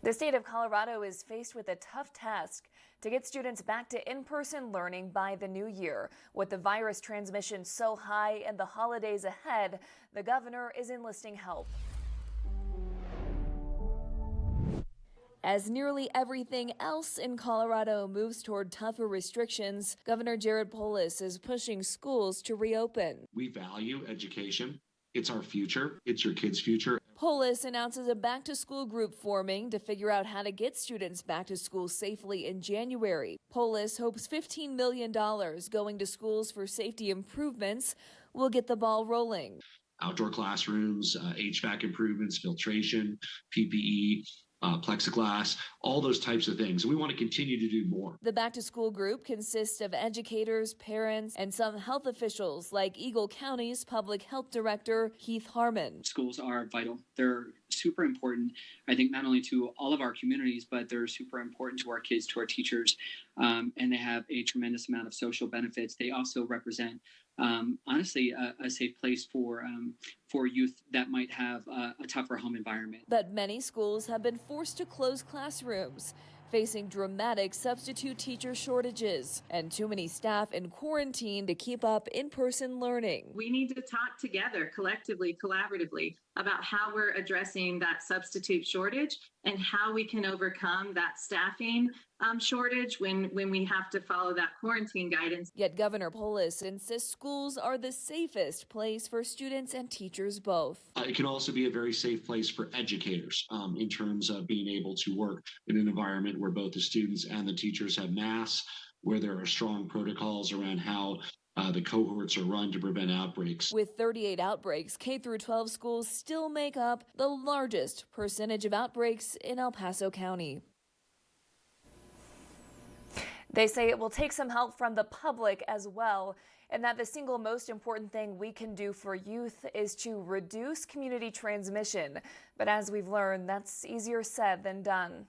The state of Colorado is faced with a tough task to get students back to in-person learning by the new year. With the virus transmission so high and the holidays ahead, the governor is enlisting help. As nearly everything else in Colorado moves toward tougher restrictions, Governor Polis is pushing schools to reopen. We value education. It's our future. It's your kids' future. Polis announces a back-to-school group forming to figure out how to get students back to school safely in January. Polis hopes $15 million going to schools for safety improvements will get the ball rolling. Outdoor classrooms, HVAC improvements, filtration, PPE, plexiglass, all those types of things. We want to continue to do more. The back-to-school group consists of educators, parents, and some health officials like Eagle County's Public Health Director Heath Harmon. Schools are vital. They're super important, I think, not only to all of our communities, but they're super important to our kids, to our teachers, and they have a tremendous amount of social benefits. They also represent, honestly, a safe place for youth that might have a tougher home environment. But many schools have been forced to close classrooms, facing dramatic substitute teacher shortages and too many staff in quarantine to keep up in-person learning. We need to talk together collectively, collaboratively about how we're addressing that substitute shortage and how we can overcome that staffing shortage when we have to follow that quarantine guidance. Yet Governor Polis insists schools are the safest place for students and teachers both. It can also be a very safe place for educators in terms of being able to work in an environment where both the students and the teachers have masks, where there are strong protocols around how the cohorts are run to prevent outbreaks. With 38 outbreaks, K-12 schools still make up the largest percentage of outbreaks in El Paso County. They say it will take some help from the public as well, and that the single most important thing we can do for youth is to reduce community transmission. But as we've learned, that's easier said than done.